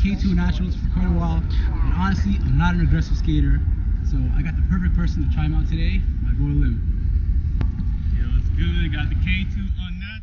K2 Unnaturals for quite a while, and honestly, I'm not an aggressive skater, so I got the perfect person to try him out today, my boy Liem. Yeah, what's good? Got the K2 Unnatural.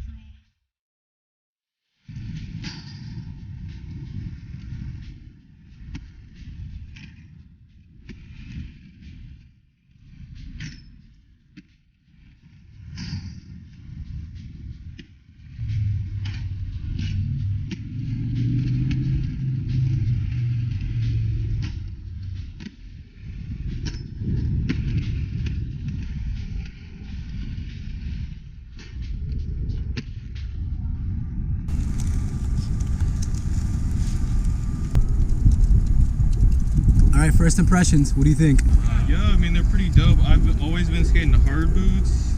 Alright, first impressions, what do you think? Yeah, I mean, they're pretty dope. I've always been skating the hard boots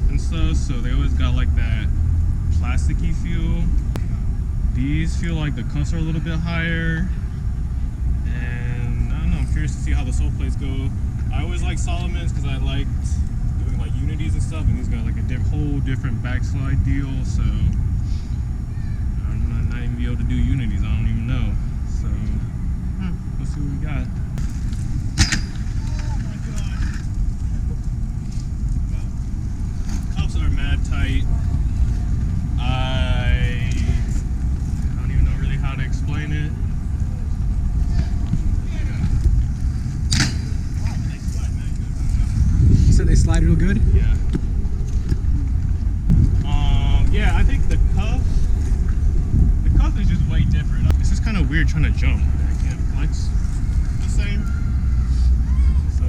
and stuff, so they always got like that plasticky feel. These feel like the cuffs are a little bit higher, and I don't know, I'm curious to see how the sole plates go. I always like Solomon's because I liked doing like unities and stuff, and these got like a whole different backslide deal, so I might not even be able to do unities, I don't even know. So let's see what we got. Oh my god. Cuffs are mad tight. I don't even know really how to explain it. You said they slide real good? Yeah. Yeah, I think the cuff is just way different. It's just kind of weird trying to jump. I can't flex the same. So,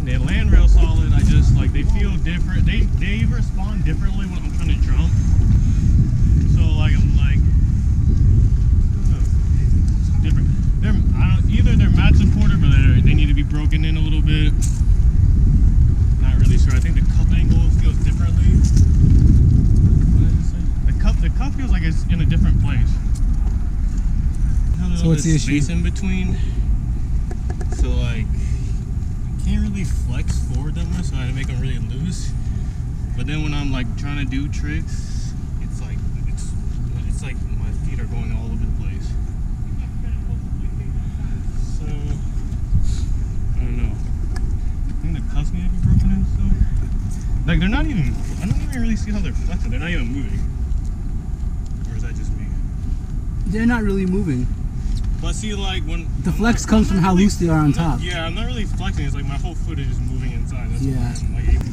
they land real solid. I just like they feel different. They respond differently when I'm trying to jump. So like I'm like, I don't know, it's different. Either they're mat supportive or they need to be broken in a little bit. Not really sure. I think the cup angle feels differently. What did I just say? The cup feels like it's in a different place. So what's the issue? Space in between. So like, can't really flex forward that much, so I had to make them really loose. But then when I'm like trying to do tricks, it's like my feet are going all over the place. So I don't know. I think the cuffs need to be broken in still. Like they're not even. I don't even really see how they're flexing. They're not even moving. Or is that just me? They're not really moving. But see, like when The flex comes from how loose they are on top. Yeah, I'm not really flexing. It's like my whole foot is just moving inside. That's Yeah. why I'm like able.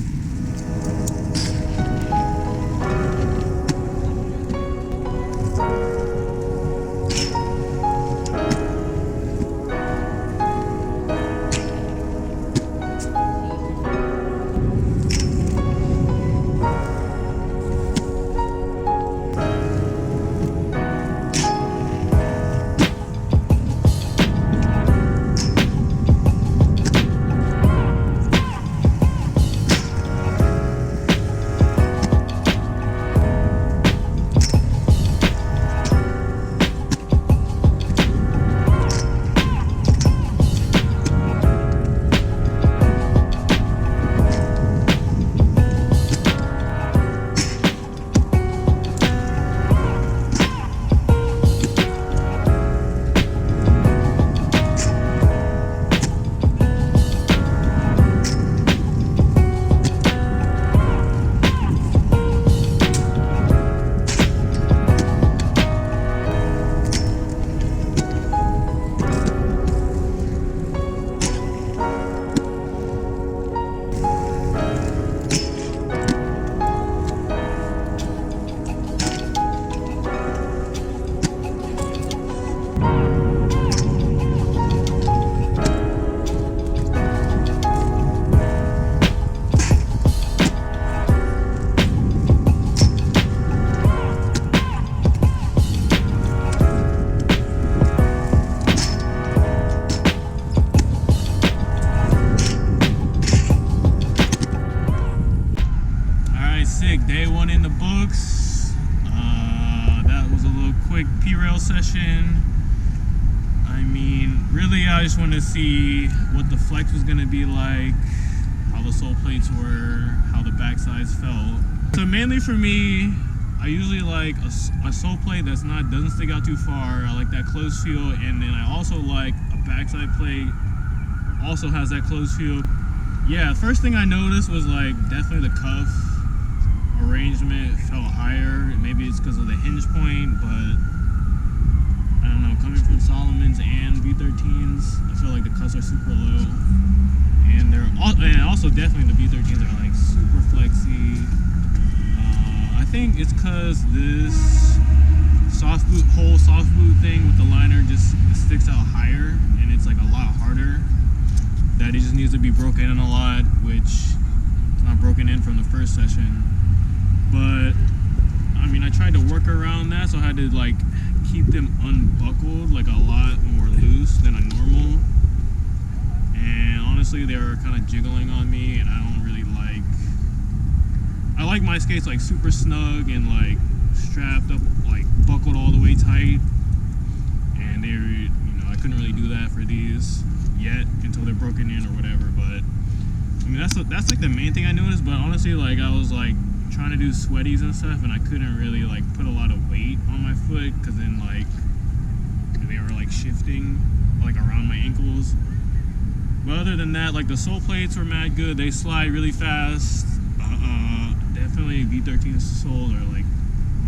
quick P-rail session. I mean, really, I just wanted to see what the flex was going to be like, how the sole plates were, how the backsides felt. So mainly for me, I usually like a sole plate that's doesn't stick out too far. I like that closed feel, and then I also like a backside plate also has that closed feel. Yeah, first thing I noticed was like definitely the cuff arrangement felt higher. Maybe it's because of the hinge point, but I don't know, coming from Solomons and V13s, I feel like the cuffs are super low, and also definitely the V13s are like super flexy. I think it's because this whole soft boot thing with the liner just sticks out higher, and it's like a lot harder. That it just needs to be broken in a lot, which it's not broken in from the first session. But I mean, I tried to work around that, so I had to like keep them unbuckled like a lot more loose than a normal. And honestly, they were kind of jiggling on me, and I don't really like. I like my skates like super snug and like strapped up, like buckled all the way tight. And they were, I couldn't really do that for these yet until they're broken in or whatever. But I mean, that's like the main thing I noticed. But honestly, like I was like trying to do sweaties and stuff, and I couldn't really like put a lot of weight on my foot because then like they were like shifting like around my ankles. But other than that, like the sole plates were mad good. They slide really fast. Definitely V13 soles are like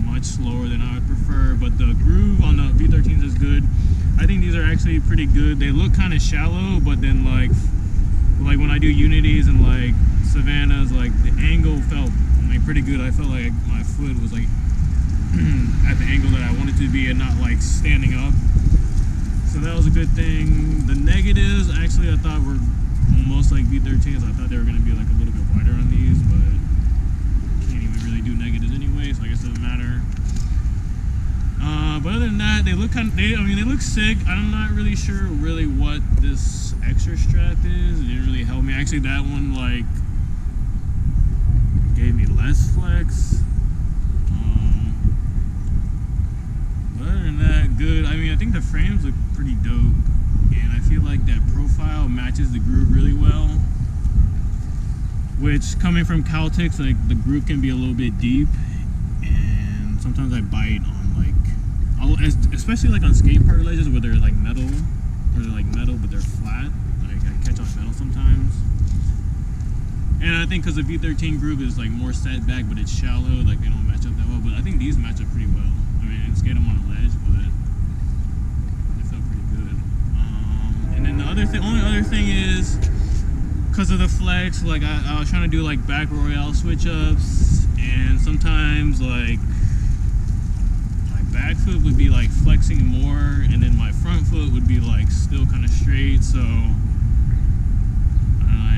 much slower than I would prefer, but the groove on the V13s is good. I think these are actually pretty good. They look kind of shallow, but then like when I do unities and like Savannahs, like the angle felt like pretty good. I felt like my foot was like at the angle that I wanted to be and not like standing up. So that was a good thing. The negatives actually I thought were almost like V13s. I thought they were going to be like a little bit wider on these, but can't even really do negatives anyway, so I guess it doesn't matter. But other than that, they look they look sick. I'm not really sure really what this extra strap is. It didn't really help me. Actually, that one like gave me less flex. But other than that, good. I mean, I think the frames look pretty dope, and I feel like that profile matches the groove really well. Which, coming from Caltex, like the groove can be a little bit deep, and sometimes I bite on especially like on skate park ledges where they're like metal, but they're flat. Like I catch on metal sometimes. And I think because the V13 groove is like more set back, but it's shallow, like they don't match up that well. But I think these match up pretty well. I mean, I didn't skate them on a ledge, but they felt pretty good. And then the only other thing is, because of the flex, like I was trying to do like back royale switch ups, and sometimes like my back foot would be like flexing more, and then my front foot would be like still kind of straight. So I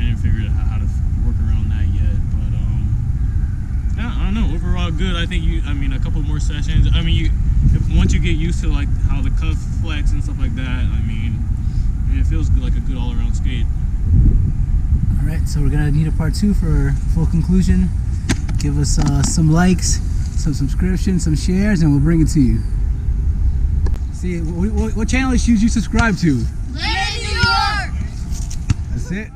didn't figure out how to work around that yet, but yeah, I don't know. Overall, good. I think a couple more sessions. I mean, once you get used to like how the cuff flex and stuff like that, I mean, it feels good, like a good all-around skate. Alright, so we're gonna need a part 2 for full conclusion. Give us some likes, some subscriptions, some shares, and we'll bring it to you. See, what channel should you subscribe to? Liem New York! That's it.